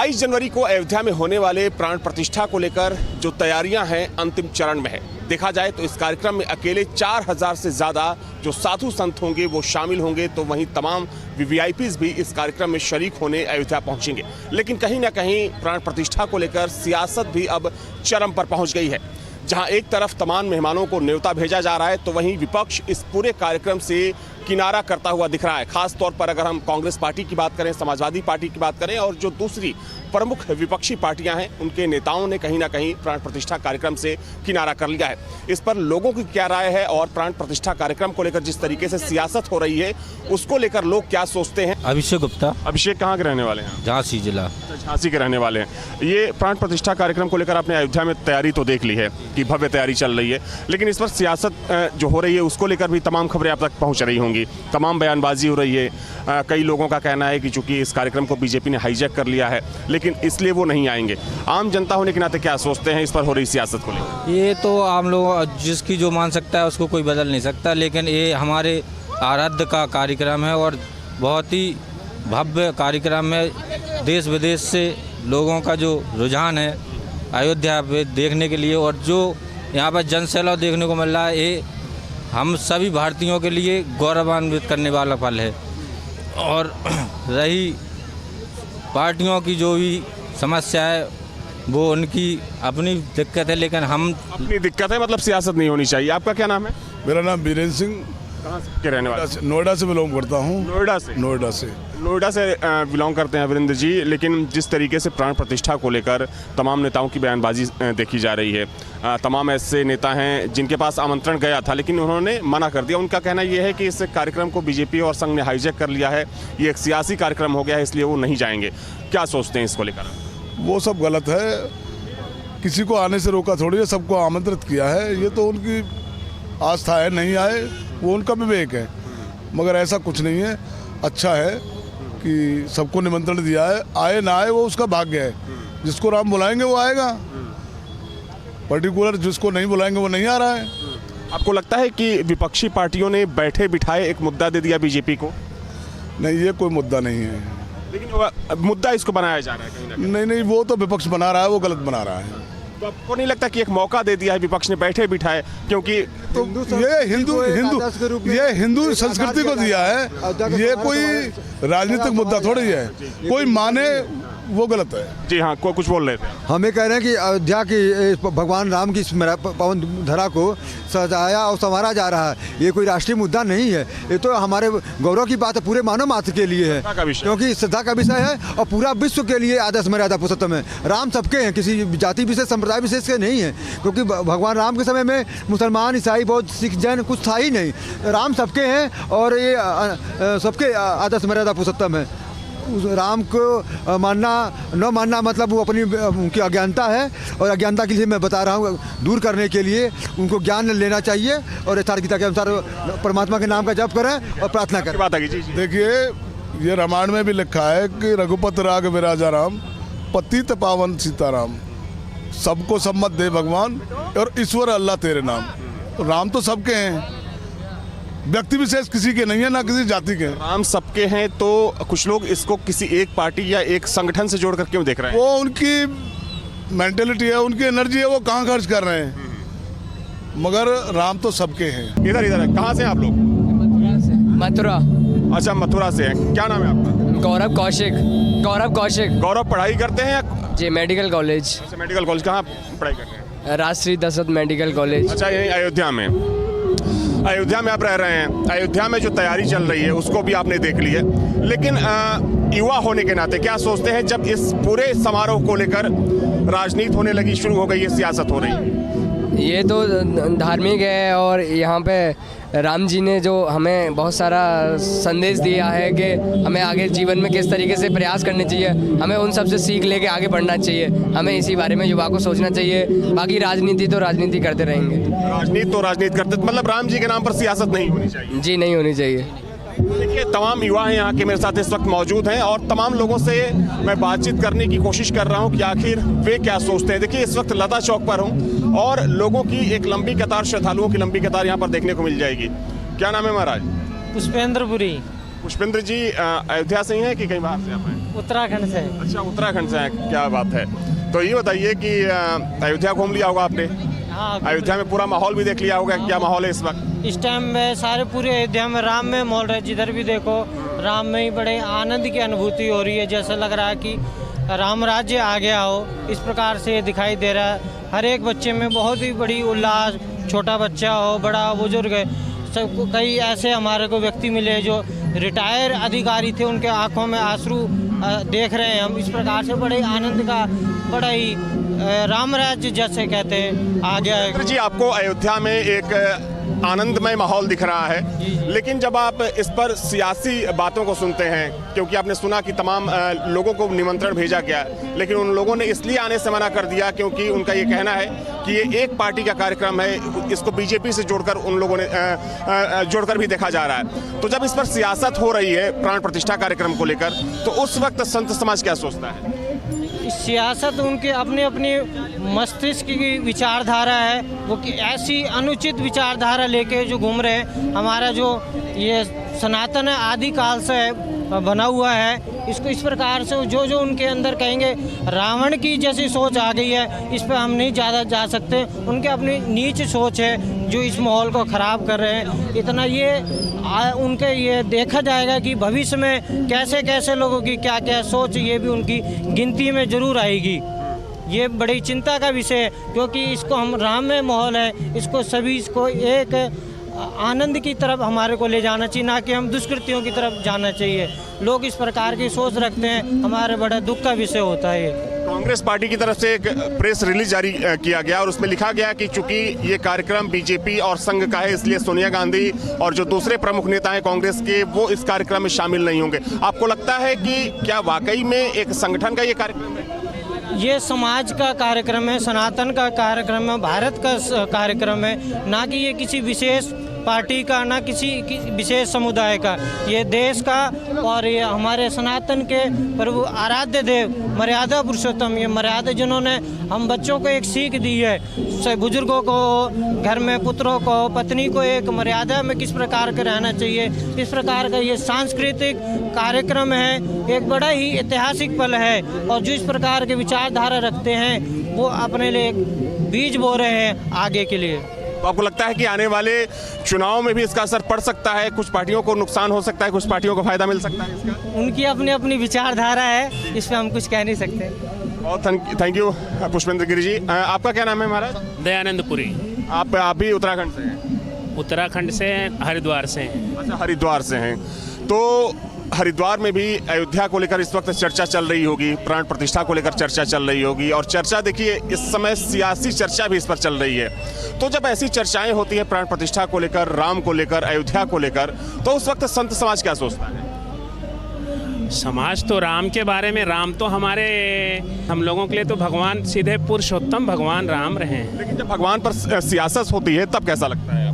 22 जनवरी को अयोध्या में होने वाले प्राण प्रतिष्ठा को लेकर जो तैयारियां हैं अंतिम चरण में है। देखा जाए तो इस कार्यक्रम में अकेले 4000 से ज़्यादा जो साधु संत होंगे वो शामिल होंगे, तो वहीं तमाम वीवीआईपीज़ भी इस कार्यक्रम में शरीक होने अयोध्या पहुंचेंगे। लेकिन कहीं ना कहीं प्राण प्रतिष्ठा को लेकर सियासत भी अब चरम पर पहुंच गई है। जहां एक तरफ तमाम मेहमानों को न्योता भेजा जा रहा है, तो वहीं विपक्ष इस पूरे कार्यक्रम से किनारा करता हुआ दिख रहा है। खास तौर पर अगर हम कांग्रेस पार्टी की बात करें, समाजवादी पार्टी की बात करें और जो दूसरी प्रमुख विपक्षी पार्टियां हैं, उनके नेताओं ने कहीं ना कहीं प्राण प्रतिष्ठा कार्यक्रम से किनारा कर लिया है। इस पर लोगों की क्या राय है और प्राण प्रतिष्ठा कार्यक्रम को लेकर जिस तरीके से सियासत हो रही है, उसको लेकर लोग क्या सोचते हैं? अभिषेक गुप्ता। अभिषेक कहाँ के रहने वाले हैं? झांसी जिला। झांसी के रहने वाले हैं। ये प्राण प्रतिष्ठा कार्यक्रम को लेकर आपने अयोध्या में तैयारी तो देख ली है कि भव्य तैयारी चल रही है, लेकिन इस पर सियासत जो हो रही है उसको लेकर भी तमाम खबरें आप तक पहुंच रही होंगी, तमाम बयानबाजी हो रही है। कई लोगों का कहना है कि चूंकि इस कार्यक्रम को बीजेपी ने हाईजैक कर लिया है, लेकिन इसलिए वो नहीं आएंगे। आम जनता होने के नाते क्या सोचते हैं इस पर हो रही सियासत को लेकर? ये तो आम लोग जिसकी जो मान सकता है उसको कोई बदल नहीं सकता, लेकिन ये हमारे आराध्य का कार्यक्रम है और बहुत ही भव्य कार्यक्रम है। देश विदेश से लोगों का जो रुझान है अयोध्या पे देखने के लिए, और जो यहाँ पर जनसैलाब देखने को मिल रहा है, ये हम सभी भारतीयों के लिए गौरवान्वित करने वाला पल है। और रही पार्टियों की जो भी समस्या है वो उनकी अपनी दिक्कत है, लेकिन हम अपनी दिक्कत है, मतलब सियासत नहीं होनी चाहिए। आपका क्या नाम है? मेरा नाम वीरेंद्र सिंह। कहाँ के रहने वाले? नोएडा से बिलोंग करता हूँ। नोएडा से बिलोंग करते हैं वीरेंद्र जी। लेकिन जिस तरीके से प्राण प्रतिष्ठा को लेकर तमाम नेताओं की बयानबाजी देखी जा रही है, तमाम ऐसे नेता हैं जिनके पास आमंत्रण गया था लेकिन उन्होंने मना कर दिया। उनका कहना यह है कि इस कार्यक्रम को बीजेपी और संघ ने हाईजैक कर लिया है, ये एक सियासी कार्यक्रम हो गया है, इसलिए वो नहीं जाएंगे। क्या सोचते हैं इसको लेकर? वो सब गलत है। किसी को आने से रोका थोड़ी है, सबको आमंत्रित किया है। ये तो उनकी आस्था है, नहीं आए वो उनका विवेक है, मगर ऐसा कुछ नहीं है। अच्छा है कि सबको निमंत्रण दिया है, आए ना आए वो उसका भाग्य है। जिसको राम बुलाएंगे वो आएगा, पर्टिकुलर जिसको नहीं बुलाएंगे वो नहीं आ रहा है। आपको लगता है कि विपक्षी पार्टियों ने बैठे बिठाए एक मुद्दा दे दिया बीजेपी को? नहीं, ये कोई मुद्दा नहीं है। लेकिन मुद्दा इसको बनाया जा रहा है कहीं ना कहीं। नहीं, वो तो विपक्ष बना रहा है, वो गलत बना रहा है। तो आपको नहीं लगता कि एक मौका दे दिया है विपक्ष ने बैठे बिठाए? क्योंकि तो ये हिंदू संस्कृति को दिया है, ये कोई राजनीतिक मुद्दा थोड़ी है। कोई माने वो गलत है। जी हाँ, कोई कुछ बोल रहे थे। हम ये कह रहे हैं कि अयोध्या की भगवान राम की पवन धरा को सजाया और संवारा जा रहा है, ये कोई राष्ट्रीय मुद्दा नहीं है। ये तो हमारे गौरव की बात है, पूरे मानव मात्र के लिए है, क्योंकि श्रद्धा का विषय है और पूरा विश्व के लिए आदर्श मर्यादा पुरुषोत्तम है। राम सबके हैं, किसी जाति विशेष संप्रदाय विशेष के नहीं है, क्योंकि भगवान राम के समय में मुसलमान, ईसाई, बौद्ध, सिख, जैन कुछ था ही नहीं। राम सबके हैं और ये सबके आदर्श मर्यादा पुरुषोत्तम है। उस राम को मानना न मानना मतलब वो अपनी उनकी अज्ञानता है, और अज्ञानता के लिए मैं बता रहा हूँ, दूर करने के लिए उनको ज्ञान लेना चाहिए और यथार्थ गीता के अनुसार परमात्मा के नाम का जप करें और प्रार्थना करें। बात आगे जी। देखिए, ये रामायण में भी लिखा है कि रघुपति राग विराजा राम, पतित पावन सीताराम, सबको सम्मत दे भगवान और ईश्वर अल्लाह तेरे नाम। राम तो सबके हैं, व्यक्ति विशेष किसी के नहीं है, ना किसी जाति के। राम सबके हैं, तो कुछ लोग इसको किसी एक पार्टी या एक संगठन से जोड़कर क्यों देख रहे हैं? वो उनकी मेंटेलिटी है, उनकी एनर्जी है, वो कहाँ खर्च कर रहे हैं। मगर राम तो सबके हैं। इधर है। कहाँ से आप लोग? मथुरा। अच्छा, मथुरा से हैं। क्या नाम है आपका? गौरव कौशिक। गौरव पढ़ाई करते हैं या? जी, मेडिकल कॉलेज। अच्छा, मेडिकल कॉलेज। कहाँ पढ़ाई करते हैं? राष्ट्रीय दशरथ मेडिकल कॉलेज। अच्छा, यही अयोध्या में आप रह रहे हैं। अयोध्या में जो तैयारी चल रही है उसको भी आपने देख ली है, लेकिन युवा होने के नाते क्या सोचते हैं जब इस पूरे समारोह को लेकर राजनीति होने लगी, शुरू हो गई है, सियासत हो रही है? ये तो धार्मिक है और यहाँ पे राम जी ने जो हमें बहुत सारा संदेश दिया है कि हमें आगे जीवन में किस तरीके से प्रयास करने चाहिए, हमें उन सब से सीख लेके आगे बढ़ना चाहिए। हमें इसी बारे में युवा को सोचना चाहिए। बाकी राजनीति तो राजनीति करते रहेंगे। राजनीति तो राजनीति करते, मतलब राम जी के नाम पर सियासत नहीं होनी चाहिए? जी, नहीं होनी चाहिए। देखिए, तमाम युवा हैं यहाँ के मेरे साथ इस वक्त मौजूद हैं और तमाम लोगों से मैं बातचीत करने की कोशिश कर रहा हूँ कि आखिर वे क्या सोचते हैं। देखिए, इस वक्त लता चौक पर हूँ और लोगों की एक लंबी कतार, श्रद्धालुओं की लंबी कतार यहाँ पर देखने को मिल जाएगी। क्या नाम है महाराज? पुष्पेंद्रपुरी। पुष्पेंद्र जी अयोध्या से ही हैं कि कहीं बाहर से आप आए? उत्तराखंड से। अच्छा, उत्तराखंड से हैं, क्या बात है। तो ये बताइए कि अयोध्या घूम लिया होगा आपने? हाँ, अयोध्या में पूरा माहौल भी देख लिया होगा, क्या माहौल है इस वक्त? इस टाइम में सारे पूरे अयोध्या में राम में माहौल है। जिधर भी देखो राम में ही बड़े आनंद की अनुभूति हो रही है। जैसा लग रहा है कि राम राज्य आ गया हो, इस प्रकार से दिखाई दे रहा है। हर एक बच्चे में बहुत ही बड़ी उल्लास, छोटा बच्चा हो, बड़ा बुजुर्ग है, सबको। कई ऐसे हमारे को व्यक्ति मिले जो रिटायर अधिकारी थे, उनके आंखों में आंसू देख रहे हैं हम। इस प्रकार से बड़े आनंद का, बड़ा ही राम राज्य जैसे कहते हैं आ गया है। जी, आपको अयोध्या में एक आनंदमय माहौल दिख रहा है, लेकिन जब आप इस पर सियासी बातों को सुनते हैं, क्योंकि आपने सुना कि तमाम लोगों को निमंत्रण भेजा गया, लेकिन उन लोगों ने इसलिए आने से मना कर दिया क्योंकि उनका ये कहना है कि ये एक पार्टी का कार्यक्रम है, इसको बीजेपी से जोड़कर उन लोगों ने जोड़कर भी देखा जा रहा है। तो जब इस पर सियासत हो रही है प्राण प्रतिष्ठा कार्यक्रम को लेकर, तो उस वक्त संत समाज क्या सोचता है? सियासत उनके अपने अपने मस्तिष्क की विचारधारा है, वो कि ऐसी अनुचित विचारधारा लेके जो घूम रहे हैं। हमारा जो ये सनातन है, आदिकाल से बना हुआ है, इसको इस प्रकार से जो जो उनके अंदर कहेंगे, रावण की जैसी सोच आ गई है, इस पर हम नहीं ज़्यादा जा सकते। उनके अपनी नीच सोच है जो इस माहौल को ख़राब कर रहे हैं। इतना ये उनके ये देखा जाएगा कि भविष्य में कैसे कैसे लोगों की क्या क्या सोच, ये भी उनकी गिनती में ज़रूर आएगी। ये बड़ी चिंता का विषय है, क्योंकि इसको हम राममय माहौल है, इसको सभी इसको एक आनंद की तरफ हमारे को ले जाना चाहिए, ना कि हम दुष्कृतियों की तरफ जाना चाहिए। लोग इस प्रकार की सोच रखते हैं, हमारे बड़ा दुख का विषय होता है ये। कांग्रेस पार्टी की तरफ से एक प्रेस रिलीज जारी किया गया और उसमें लिखा गया कि चूंकि ये कार्यक्रम बीजेपी और संघ का है, इसलिए सोनिया गांधी और जो दूसरे प्रमुख नेता हैं कांग्रेस के, वो इस कार्यक्रम में शामिल नहीं होंगे। आपको लगता है कि क्या वाकई में एक संगठन का ये कार्यक्रम है? ये समाज का कार्यक्रम है, सनातन का कार्यक्रम है, भारत का कार्यक्रम है, ना कि ये किसी विशेष पार्टी का, ना किसी विशेष समुदाय का। ये देश का और ये हमारे सनातन के प्रभु आराध्य देव मर्यादा पुरुषोत्तम, ये मर्यादा जिन्होंने हम बच्चों को एक सीख दी है, बुजुर्गों को, घर में पुत्रों को, पत्नी को एक मर्यादा में किस प्रकार का रहना चाहिए, इस प्रकार का ये सांस्कृतिक कार्यक्रम है। एक बड़ा ही ऐतिहासिक पल है और जो इस प्रकार के विचारधारा रखते हैं वो अपने लिए बीज बो रहे हैं आगे के लिए। तो आपको लगता है कि आने वाले चुनाव में भी इसका असर पड़ सकता है? कुछ पार्टियों को नुकसान हो सकता है, कुछ पार्टियों को फायदा मिल सकता है इसका? उनकी अपनी अपनी विचारधारा है, इस पर हम कुछ कह नहीं सकते। बहुत थैंक यू पुष्पेंद्र गिरी जी। आपका क्या नाम है महाराज? दयानंदपुरी। आप भी उत्तराखंड से हैं? उत्तराखंड से, हरिद्वार से हैं। अच्छा, हरिद्वार से हैं। तो हरिद्वार में भी अयोध्या को लेकर इस वक्त चर्चा चल रही होगी, प्राण प्रतिष्ठा को लेकर चर्चा चल रही होगी, और चर्चा देखिए इस समय सियासी चर्चा भी इस पर चल रही है। तो जब ऐसी चर्चाएं होती हैं प्राण प्रतिष्ठा को लेकर, राम को लेकर, अयोध्या को लेकर, तो उस वक्त संत समाज क्या सोचता है? समाज तो राम के बारे में, राम तो हमारे, हम लोगों के लिए तो भगवान, सीधे पुरुषोत्तम भगवान राम रहे हैं। लेकिन जब भगवान पर सियासत होती है तब कैसा लगता है?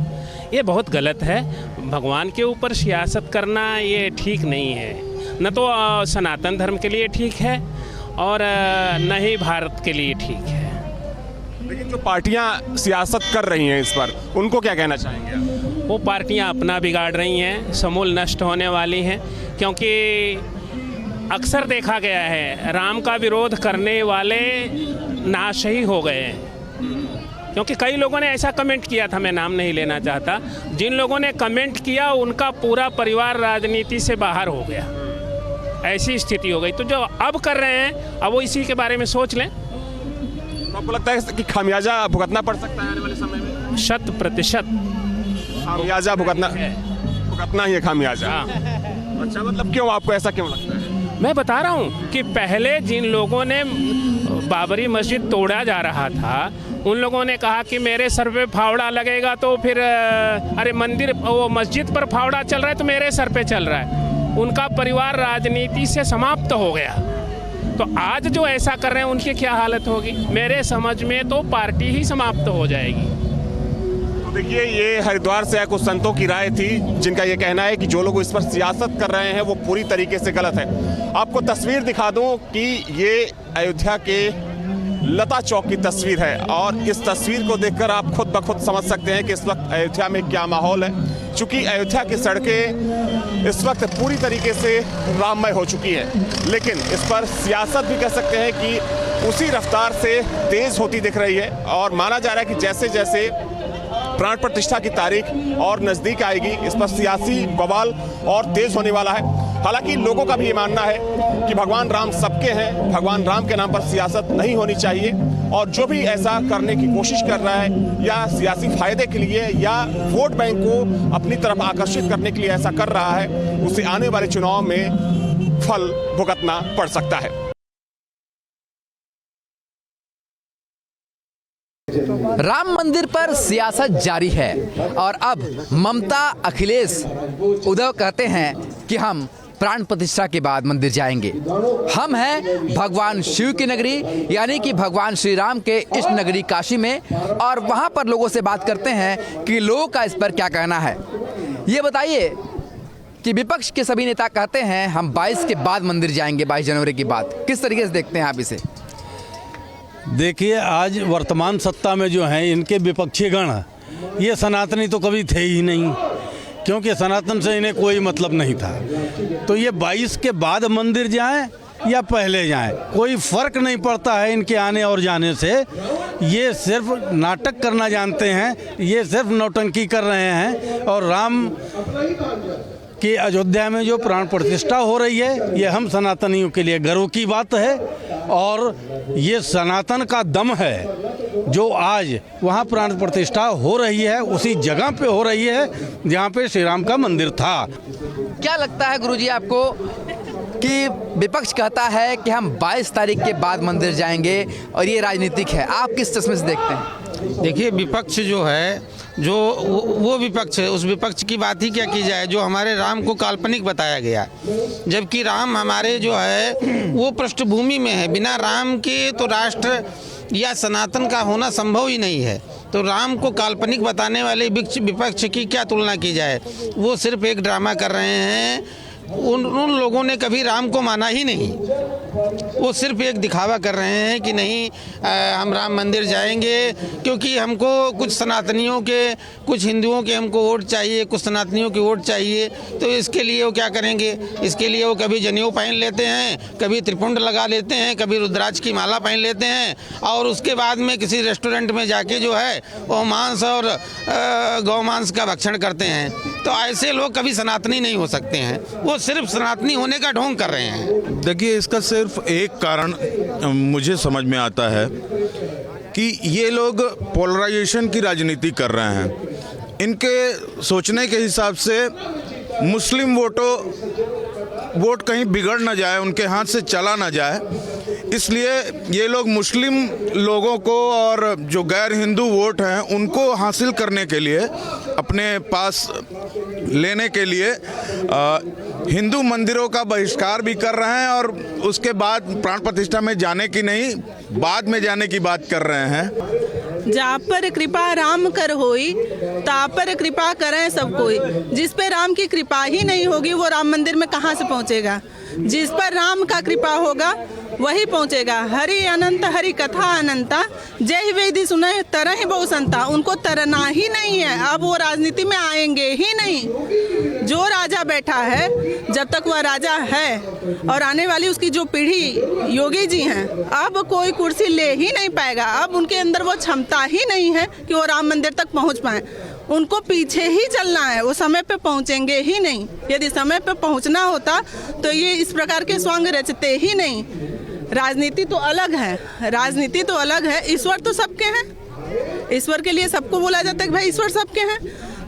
ये बहुत गलत है। भगवान के ऊपर सियासत करना ये ठीक नहीं है, न तो सनातन धर्म के लिए ठीक है और न ही भारत के लिए ठीक है। लेकिन जो पार्टियां सियासत कर रही हैं इस पर, उनको क्या कहना चाहेंगे? वो पार्टियां अपना बिगाड़ रही हैं, समूल नष्ट होने वाली हैं, क्योंकि अक्सर देखा गया है राम का विरोध करने वाले नाश ही हो गए हैं। क्योंकि कई लोगों ने ऐसा कमेंट किया था, मैं नाम नहीं लेना चाहता, जिन लोगों ने कमेंट किया उनका पूरा परिवार राजनीति से बाहर हो गया, ऐसी स्थिति हो गई। तो जो अब कर रहे हैं, अब वो इसी के बारे में सोच लें। तो आपको लगता है कि खामियाजा भुगतना पड़ सकता है आने वाले समय में? 100% खामियाजा भुगतना ही है खामियाजा। अच्छा, मतलब क्यों, आपको ऐसा क्यों लगता है? मैं बता रहा हूँ कि पहले जिन लोगों ने बाबरी मस्जिद तोड़ा जा रहा था, उन लोगों ने कहा कि मेरे सर पे फावड़ा लगेगा, तो फिर अरे मंदिर, वो मस्जिद पर फावड़ा चल रहा है तो मेरे सर पे चल रहा है। उनका परिवार राजनीति से समाप्त हो गया। तो आज जो ऐसा कर रहे हैं उनकी क्या हालत होगी? मेरे समझ में तो पार्टी ही समाप्त हो जाएगी। देखिए, ये हरिद्वार से कुछ संतों की राय थी, जिनका ये कहना है कि जो लोग इस पर सियासत कर रहे हैं वो पूरी तरीके से गलत है। आपको तस्वीर दिखा दूं कि ये अयोध्या के लता चौक की तस्वीर है और इस तस्वीर को देखकर आप खुद ब खुद समझ सकते हैं कि इस वक्त अयोध्या में क्या माहौल है। चूँकि अयोध्या की सड़कें इस वक्त पूरी तरीके से राममय हो चुकी हैं, लेकिन इस पर सियासत भी कह सकते हैं कि उसी रफ्तार से तेज़ होती दिख रही है और माना जा रहा है कि जैसे जैसे प्राण प्रतिष्ठा की तारीख और नज़दीक आएगी, इस पर सियासी बवाल और तेज़ होने वाला है। हालांकि लोगों का भी ये मानना है कि भगवान राम सबके हैं, भगवान राम के नाम पर सियासत नहीं होनी चाहिए और जो भी ऐसा करने की कोशिश कर रहा है या सियासी फायदे के लिए या वोट बैंक को अपनी तरफ आकर्षित करने के लिए ऐसा कर रहा है, उसे आने वाले चुनाव में फल भुगतना पड़ सकता है। राम मंदिर पर सियासत जारी है और अब ममता, अखिलेश, उद्धव कहते हैं कि हम प्राण प्रतिष्ठा के बाद मंदिर जाएंगे। हम हैं भगवान शिव की नगरी यानी कि भगवान श्री राम के इष्ट नगरी काशी में और वहां पर लोगों से बात करते हैं कि लोगों का इस पर क्या कहना है। ये बताइए कि विपक्ष के सभी नेता कहते हैं हम 22 के बाद मंदिर जाएंगे, 22 जनवरी के बाद। किस तरीके से देखते हैं आप इसे? देखिए, आज वर्तमान सत्ता में जो हैं इनके विपक्षी गण, ये सनातनी तो कभी थे ही नहीं, क्योंकि सनातन से इन्हें कोई मतलब नहीं था। तो ये 22 के बाद मंदिर जाएं या पहले जाएं, कोई फर्क नहीं पड़ता है इनके आने और जाने से। ये सिर्फ नाटक करना जानते हैं, ये सिर्फ नौटंकी कर रहे हैं। और राम कि अयोध्या में जो प्राण प्रतिष्ठा हो रही है, ये हम सनातनियों के लिए गर्व की बात है और ये सनातन का दम है जो आज वहाँ प्राण प्रतिष्ठा हो रही है, उसी जगह पे हो रही है जहाँ पे श्री राम का मंदिर था। क्या लगता है गुरुजी आपको कि विपक्ष कहता है कि हम 22 तारीख के बाद मंदिर जाएंगे और ये राजनीतिक है, आप किस चश्मे से देखते हैं? देखिए, विपक्ष जो है, जो वो विपक्ष है, उस विपक्ष की बात ही क्या की जाए जो हमारे राम को काल्पनिक बताया गया, जबकि राम हमारे जो है वो पृष्ठभूमि में है। बिना राम के तो राष्ट्र या सनातन का होना संभव ही नहीं है। तो राम को काल्पनिक बताने वाले विपक्ष की क्या तुलना की जाए? वो सिर्फ एक ड्रामा कर रहे हैं। उन लोगों ने कभी राम को माना ही नहीं, वो सिर्फ एक दिखावा कर रहे हैं कि नहीं हम राम मंदिर जाएंगे क्योंकि हमको कुछ सनातनियों के, कुछ हिंदुओं के हमको वोट चाहिए, कुछ सनातनियों के वोट चाहिए। तो इसके लिए वो क्या करेंगे? इसके लिए वो कभी जनेऊ पहन लेते हैं, कभी त्रिपुंड लगा लेते हैं, कभी रुद्राक्ष की माला पहन लेते हैं और उसके बाद में किसी रेस्टोरेंट में जाके जो है वो मांस और गौ मांस का भक्षण करते हैं। तो ऐसे लोग कभी सनातनी नहीं हो सकते हैं, वो सिर्फ सनातनी होने का ढोंग कर रहे हैं। देखिए, इसका सिर्फ एक कारण मुझे समझ में आता है कि ये लोग पोलराइजेशन की राजनीति कर रहे हैं। इनके सोचने के हिसाब से मुस्लिम वोट कहीं बिगड़ ना जाए, उनके हाथ से चला ना जाए, इसलिए ये लोग मुस्लिम लोगों को और जो गैर हिंदू वोट हैं उनको हासिल करने के लिए, अपने पास लेने के लिए हिंदू मंदिरों का बहिष्कार भी कर रहे हैं और उसके बाद प्राण प्रतिष्ठा में जाने की नहीं, बाद में जाने की बात कर रहे हैं। जा पर कृपा राम कर होई, ता पर कृपा करें सब कोई। जिस पे राम की कृपा ही नहीं होगी वो राम मंदिर में कहाँ से पहुँचेगा? जिस पर राम का कृपा होगा वही पहुँचेगा। हरि अनंत हरि कथा अनंता, जय वेदी सुने तरह ही बहु संता। उनको तरना ही नहीं है, अब वो राजनीति में आएंगे ही नहीं। जो राजा बैठा है, जब तक वह राजा है और आने वाली उसकी जो पीढ़ी योगी जी हैं, अब कोई कुर्सी ले ही नहीं पाएगा। अब उनके अंदर वो क्षमता ही नहीं है कि वो राम मंदिर तक पहुंच पाए। उनको पीछे ही चलना है, वो समय पे पहुंचेंगे ही नहीं। यदि समय पे पहुंचना होता तो ये इस प्रकार के स्वांग रचते ही नहीं। राजनीति तो अलग है, राजनीति तो अलग है। ईश्वर तो सबके हैं, ईश्वर के लिए सबको बोला जाता है कि भाई ईश्वर सबके हैं।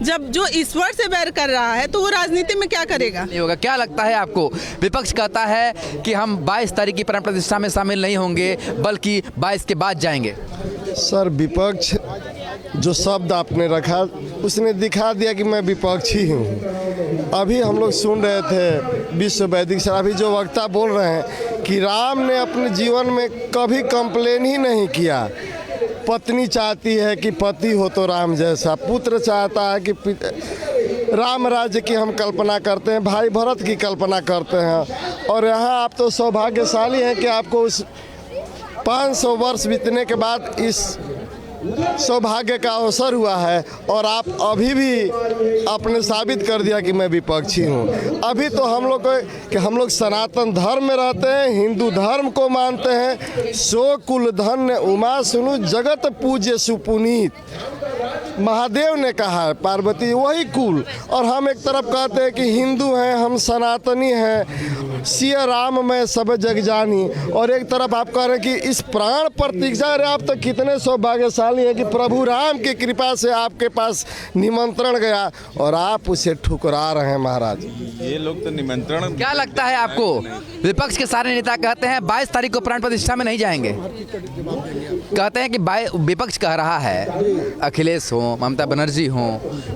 जब जो ईश्वर से बैर कर रहा है तो वो राजनीति में क्या करेगा? नहीं होगा। क्या लगता है आपको? विपक्ष कहता है कि हम 22 तारीख की प्राण प्रतिष्ठा में शामिल नहीं होंगे बल्कि 22 के बाद जाएंगे। सर, विपक्ष जो शब्द आपने रखा उसने दिखा दिया कि मैं विपक्षी हूँ। अभी हम लोग सुन रहे थे विश्व वैदिक सर, अभी जो वक्ता बोल रहे हैं कि राम ने अपने जीवन में कभी कंप्लेन ही नहीं किया। पत्नी चाहती है कि पति हो तो राम जैसा, पुत्र चाहता है कि राम राज्य की हम कल्पना करते हैं, भाई भरत की कल्पना करते हैं। और यहाँ आप तो सौभाग्यशाली हैं कि आपको उस 500 वर्ष बीतने के बाद इस सौभाग्य का अवसर हुआ है और आप अभी भी आपने साबित कर दिया कि मैं विपक्षी हूँ। अभी तो हम लोग सनातन धर्म में रहते हैं, हिंदू धर्म को मानते हैं। सो कुल धन्य उमा सुनु जगत पूज्य सुपुनीत, महादेव ने कहा है, पार्वती वही कुल। और हम एक तरफ कहते हैं कि हिंदू हैं, हम सनातनी हैं, सिया राम में सब जग जानी, और एक तरफ आप कह रहे हैं कि इस प्राण प्रतिष्ठा। अरे आप तो कितने सौभाग्यशाली हैं कि प्रभु राम की कृपा से आपके पास निमंत्रण गया और आप उसे ठुकरा रहे हैं महाराज। ये लोग तो निमंत्रण। क्या लगता है आपको? विपक्ष के सारे नेता कहते हैं 22 तारीख को प्राण प्रतिष्ठा में नहीं जाएंगे। कहते हैं कि विपक्ष कह रहा है, अखिलेश हो, ममता बनर्जी हो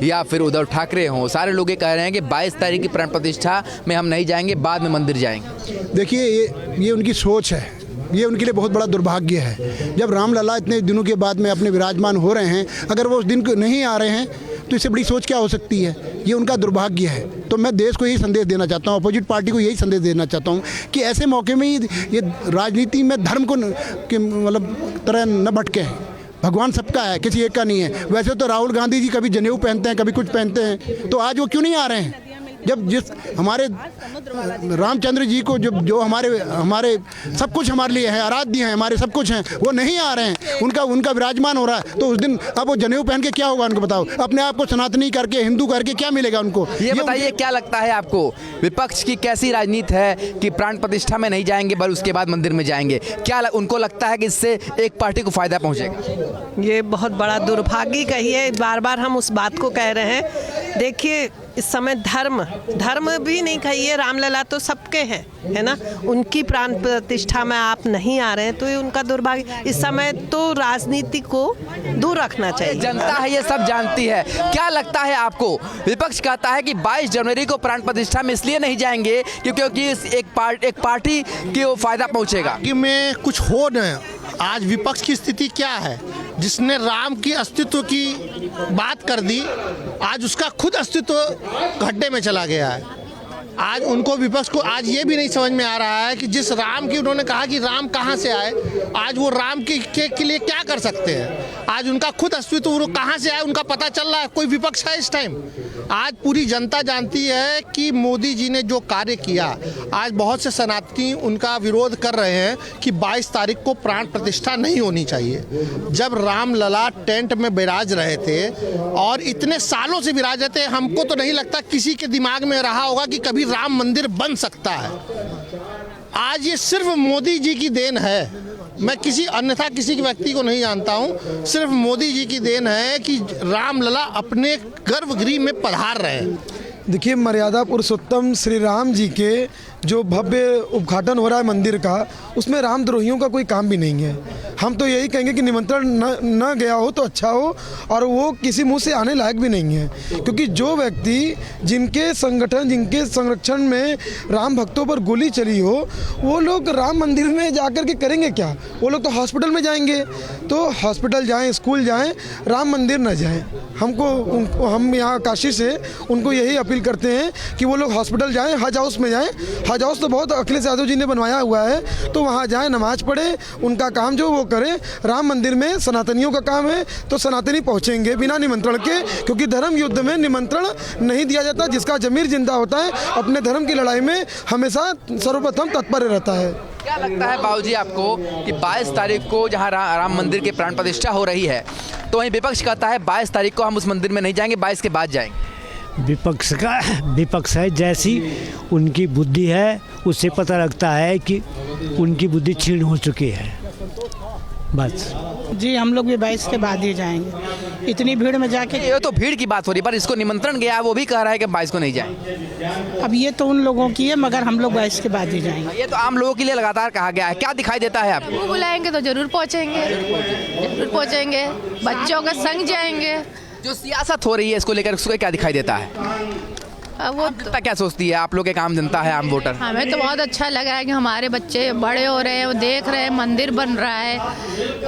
या फिर उद्धव ठाकरे हो, सारे लोग ये कह रहे हैं कि 22 तारीख की प्राण प्रतिष्ठा में हम नहीं जाएंगे, बाद में मंदिर जाएंगे। देखिए ये उनकी सोच है, ये उनके लिए बहुत बड़ा दुर्भाग्य है। जब रामलला इतने दिनों के बाद में अपने विराजमान हो रहे हैं, अगर वो उस दिन नहीं आ रहे हैं तो इससे बड़ी सोच क्या हो सकती है? ये उनका दुर्भाग्य है। तो मैं देश को यही संदेश देना चाहता हूँ, अपोजिट पार्टी को यही संदेश देना चाहता हूँ कि ऐसे मौके में ये राजनीति में धर्म को मतलब तरह न भटके। भगवान सबका है, किसी एक का नहीं है। वैसे तो राहुल गांधी जी कभी जनेऊ पहनते हैं, कभी कुछ पहनते हैं, तो आज वो क्यों नहीं आ रहे हैं? जब जिस हमारे रामचंद्र जी को जो हमारे सब कुछ हमारे लिए है, आराध्य हैं, हमारे सब कुछ हैं, वो नहीं आ रहे हैं, उनका विराजमान हो रहा है, तो उस दिन अब वो जनेऊ पहन के क्या होगा उनको बताओ? अपने आप को सनातनी करके, हिंदू करके क्या मिलेगा उनको? ये बताइए, क्या लगता है आपको विपक्ष की कैसी राजनीति है कि प्राण प्रतिष्ठा में नहीं जाएंगे पर उसके बाद मंदिर में जाएंगे? क्या उनको लगता है कि इससे एक पार्टी को फायदा पहुंचेगा? ये बहुत बड़ा दुर्भाग्य कहिए, बार बार हम उस बात को कह रहे हैं। देखिए इस समय धर्म भी नहीं कहिए, रामलला तो सबके हैं, है ना। उनकी प्राण प्रतिष्ठा में आप नहीं आ रहे हैं तो ये उनका दुर्भाग्य। इस समय तो राजनीति को दूर रखना चाहिए। जनता है, ये सब जानती है। क्या लगता है आपको? विपक्ष कहता है कि 22 जनवरी को प्राण प्रतिष्ठा में इसलिए नहीं जाएंगे क्योंकि एक पार्टी को फायदा पहुंचेगा। कि में कुछ हो न। आज विपक्ष की स्थिति क्या है? जिसने राम की अस्तित्व की बात कर दी, आज उसका खुद अस्तित्व गड्ढे में चला गया है। आज उनको, विपक्ष को आज ये भी नहीं समझ में आ रहा है कि जिस राम की उन्होंने कहा कि राम कहाँ से आए, आज वो राम के लिए क्या कर सकते हैं। आज उनका खुद अस्तित्व वो कहाँ से आए उनका पता चल रहा है। कोई विपक्ष है इस टाइम? आज पूरी जनता जानती है कि मोदी जी ने जो कार्य किया, आज बहुत से सनातनी उनका विरोध कर रहे हैं कि 22 तारीख को प्राण प्रतिष्ठा नहीं होनी चाहिए। जब रामलला टेंट में विराज रहे थे और इतने सालों से विराज रहे थे, हमको तो नहीं लगता किसी के दिमाग में रहा होगा कि कभी राम मंदिर बन सकता है। आज ये सिर्फ मोदी जी की देन है। मैं अन्यथा किसी व्यक्ति को नहीं जानता हूँ, सिर्फ मोदी जी की देन है कि रामलला अपने गर्भगृह में पधार रहे हैं। देखिए, मर्यादा पुरुषोत्तम श्री राम जी के जो भव्य उद्घाटन हो रहा है मंदिर का, उसमें रामद्रोहियों का कोई काम भी नहीं है। हम तो यही कहेंगे कि निमंत्रण न गया हो तो अच्छा हो, और वो किसी मुंह से आने लायक भी नहीं है। क्योंकि जो व्यक्ति जिनके संरक्षण में राम भक्तों पर गोली चली हो, वो लोग राम मंदिर में जाकर के करेंगे क्या? वो लोग तो हॉस्पिटल में जाएंगे। तो हॉस्पिटल जाएं, स्कूल जाएं, राम मंदिर न जाएं। हम यहाँ काशी से उनको यही अपील करते हैं कि वो लोग हॉस्पिटल जाएं, हज हाउस में जाएं। हज हाउस तो बहुत अखिलेश यादव जी ने बनवाया हुआ है, तो वहाँ जाएं, नमाज पढ़ें, उनका काम जो वो करें। राम मंदिर में सनातनियों का काम है, तो सनातनी पहुँचेंगे बिना निमंत्रण के, क्योंकि धर्म युद्ध में निमंत्रण नहीं दिया जाता। जिसका जमीर जिंदा होता है अपने धर्म की लड़ाई में हमेशा सर्वप्रथम तत्पर रहता है। क्या लगता है बाबूजी आपको कि 22 तारीख को जहां राम मंदिर की प्राण प्रतिष्ठा हो रही है, तो वहीं विपक्ष कहता है 22 तारीख को हम उस मंदिर में नहीं जाएंगे, 22 के बाद जाएंगे? विपक्ष है, जैसी उनकी बुद्धि है उससे पता लगता है कि उनकी बुद्धि क्षीण हो चुकी है। बस जी, हम लोग भी 22 के बाद ही जाएंगे। इतनी भीड़ में जाके, ये तो भीड़ की बात हो रही है, पर इसको निमंत्रण गया, वो भी कह रहा है कि 22 को नहीं जाएंगे। अब ये तो उन लोगों की है, मगर हम लोग 22 के बाद ही जाएंगे। ये तो आम लोगों के लिए लगातार कहा गया है। क्या दिखाई देता है आपको? बुलाएंगे तो जरूर पहुँचेंगे, बच्चों का संग जाएंगे। जो सियासत हो रही है इसको लेकर, उसको क्या दिखाई देता है? वो जनता क्या सोचती है? आप लोग के काम जनता है, आम वोटर। हमें तो बहुत अच्छा लगा है कि हमारे बच्चे बड़े हो रहे हैं, वो देख रहे हैं, मंदिर बन रहा है।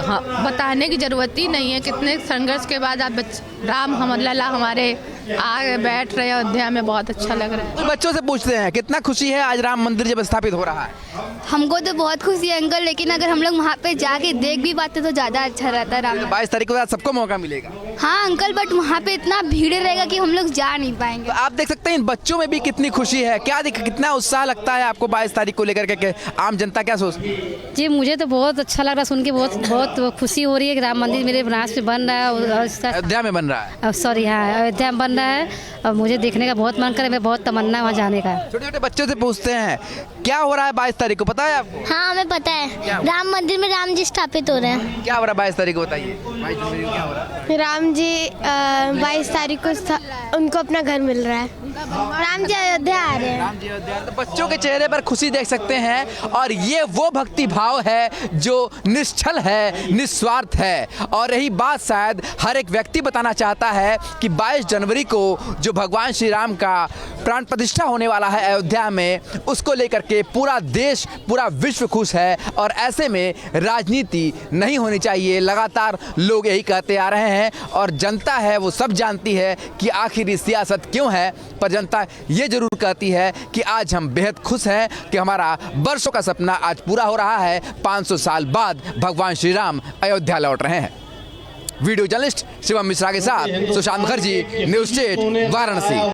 हाँ, बताने की जरूरत ही नहीं है कितने संघर्ष के बाद आप राम लला हमारे आगे बैठ रहे हैं अयोध्या में, बहुत अच्छा लग रहा है। बच्चों से पूछते हैं कितना खुशी है आज राम मंदिर जब स्थापित हो रहा है। हमको तो बहुत खुशी है अंकल, लेकिन अगर हम लोग वहाँ पे जाके देख भी पाते तो ज़्यादा अच्छा रहता है। 22 तारीख को आज सबको मौका मिलेगा। हाँ अंकल, बट वहाँ पे इतना भीड़ रहेगा कि हम लोग जा नहीं पाएंगे। तो आप देख सकते हैं इन बच्चों में भी कितनी खुशी है, क्या कितना उत्साह लगता है आपको 22 तारीख को लेकर के, आम जनता क्या सोचती है? जी मुझे तो बहुत अच्छा लग रहा है सुन के, बहुत खुशी हो रही है कि राम मंदिर मेरे बनारस में बन रहा है, अयोध्या में बन रहा है। सॉरी हाँ, अयोध्या में बन रहा है और मुझे देखने का बहुत मन करे, मैं बहुत तमन्ना है वहाँ जाने का। छोटे छोटे बच्चों से पूछते हैं क्या हो रहा है 22 तारीख को, पता है आपको? हाँ हमें पता है, राम मंदिर में राम जी स्थापित हो रहे हैं। क्या हो रहा है 22 तारीख को बताइए? 22 जनवरी को क्या हो रहा है? राम जी 22 तारीख को उनको अपना घर मिल रहा है, राम जी अयोध्या आ रहे हैं। तो बच्चों के चेहरे पर खुशी देख सकते हैं और ये वो भक्ति भाव है जो निश्चल है, निस्वार्थ है। और यही बात शायद हर एक व्यक्ति बताना चाहता है कि 22 जनवरी को जो भगवान श्री राम का प्राण प्रतिष्ठा होने वाला है अयोध्या में, उसको लेकर के पूरा देश पूरा विश्व खुश है। और ऐसे में राजनीति नहीं होनी चाहिए, लगातार लोग यही कहते आ रहे हैं और जनता है वो सब जानती है कि आखिर ये सियासत क्यों है। पर जनता ये जरूर कहती है कि आज हम बेहद खुश हैं कि हमारा वर्षों का सपना आज पूरा हो रहा है। 500 साल बाद भगवान श्री राम अयोध्या लौट रहे हैं। वीडियो जर्नलिस्ट शिवम मिश्रा के साथ सुशांत मुखर्जी, न्यूज़ स्टेट, वाराणसी।